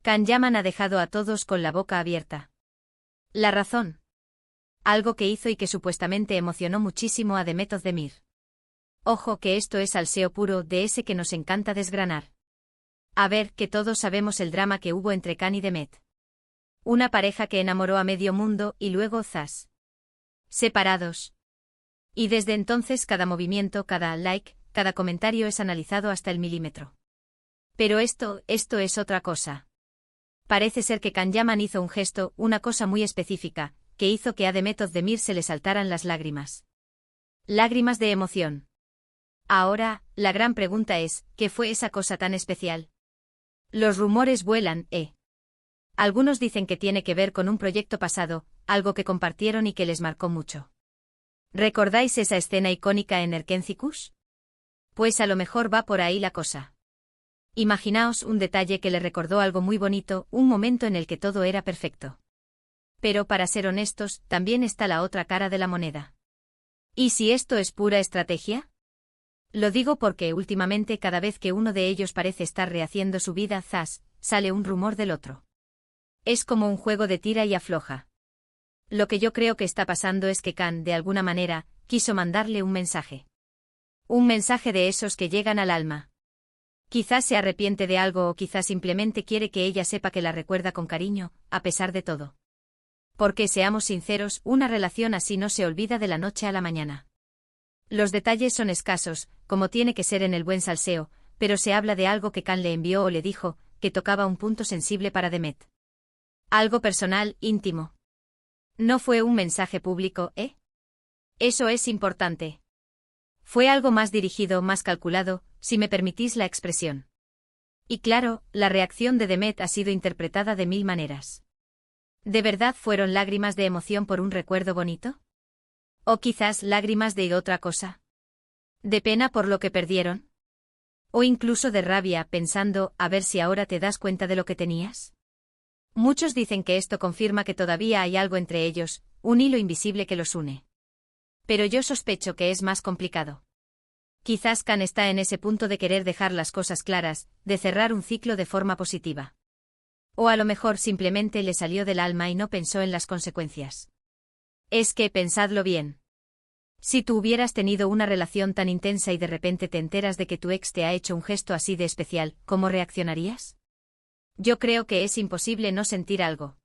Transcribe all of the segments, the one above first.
Can Yaman ha dejado a todos con la boca abierta. La razón. Algo que hizo y que supuestamente emocionó muchísimo a Demet Özdemir. Ojo que esto es salseo puro de ese que nos encanta desgranar. A ver, que todos sabemos el drama que hubo entre Can y Demet. Una pareja que enamoró a medio mundo y luego ¡zas! Separados. Y desde entonces cada movimiento, cada like, cada comentario es analizado hasta el milímetro. Pero esto es otra cosa. Parece ser que Can Yaman hizo un gesto, una cosa muy específica, que hizo que a Demet Özdemir se le saltaran las lágrimas. Lágrimas de emoción. Ahora, la gran pregunta es, ¿qué fue esa cosa tan especial? Los rumores vuelan, Algunos dicen que tiene que ver con un proyecto pasado, algo que compartieron y que les marcó mucho. ¿Recordáis esa escena icónica en Erkencikus? Pues a lo mejor va por ahí la cosa. Imaginaos un detalle que le recordó algo muy bonito, un momento en el que todo era perfecto. Pero para ser honestos, también está la otra cara de la moneda. ¿Y si esto es pura estrategia? Lo digo porque últimamente cada vez que uno de ellos parece estar rehaciendo su vida, ¡zas!, sale un rumor del otro. Es como un juego de tira y afloja. Lo que yo creo que está pasando es que Can, de alguna manera, quiso mandarle un mensaje. Un mensaje de esos que llegan al alma. Quizás se arrepiente de algo o quizás simplemente quiere que ella sepa que la recuerda con cariño, a pesar de todo. Porque seamos sinceros, una relación así no se olvida de la noche a la mañana. Los detalles son escasos, como tiene que ser en el buen salseo, pero se habla de algo que Can le envió o le dijo, que tocaba un punto sensible para Demet. Algo personal, íntimo. No fue un mensaje público, Eso es importante. Fue algo más dirigido, más calculado, si me permitís la expresión. Y claro, la reacción de Demet ha sido interpretada de mil maneras. ¿De verdad fueron lágrimas de emoción por un recuerdo bonito? ¿O quizás lágrimas de otra cosa? ¿De pena por lo que perdieron? ¿O incluso de rabia, pensando, a ver si ahora te das cuenta de lo que tenías? Muchos dicen que esto confirma que todavía hay algo entre ellos, un hilo invisible que los une. Pero yo sospecho que es más complicado. Quizás Can está en ese punto de querer dejar las cosas claras, de cerrar un ciclo de forma positiva. O a lo mejor simplemente le salió del alma y no pensó en las consecuencias. Es que pensadlo bien. Si tú hubieras tenido una relación tan intensa y de repente te enteras de que tu ex te ha hecho un gesto así de especial, ¿cómo reaccionarías? Yo creo que es imposible no sentir algo.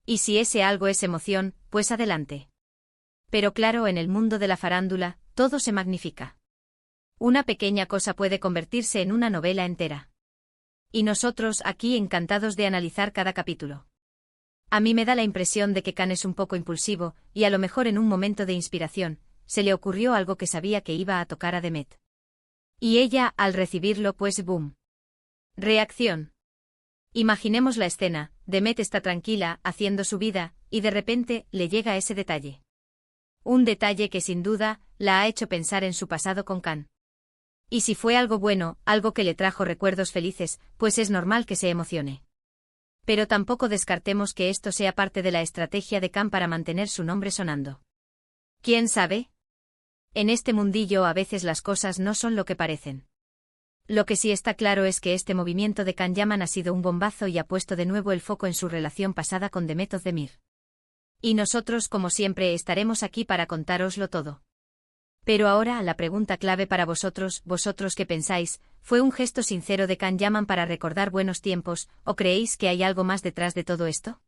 Y si ese algo es emoción, pues adelante. Pero claro, en el mundo de la farándula, todo se magnifica. Una pequeña cosa puede convertirse en una novela entera. Y nosotros aquí encantados de analizar cada capítulo. A mí me da la impresión de que Can es un poco impulsivo, y a lo mejor en un momento de inspiración, se le ocurrió algo que sabía que iba a tocar a Demet. Y ella, al recibirlo, pues boom. Reacción. Imaginemos la escena, Demet está tranquila, haciendo su vida, y de repente, le llega ese detalle. Un detalle que sin duda, la ha hecho pensar en su pasado con Can. Y si fue algo bueno, algo que le trajo recuerdos felices, pues es normal que se emocione. Pero tampoco descartemos que esto sea parte de la estrategia de Can para mantener su nombre sonando. ¿Quién sabe? En este mundillo a veces las cosas no son lo que parecen. Lo que sí está claro es que este movimiento de Can Yaman ha sido un bombazo y ha puesto de nuevo el foco en su relación pasada con Demet Özdemir. Y nosotros, como siempre, estaremos aquí para contároslo todo. Pero ahora la pregunta clave para vosotros qué pensáis, ¿fue un gesto sincero de Can Yaman para recordar buenos tiempos, o creéis que hay algo más detrás de todo esto?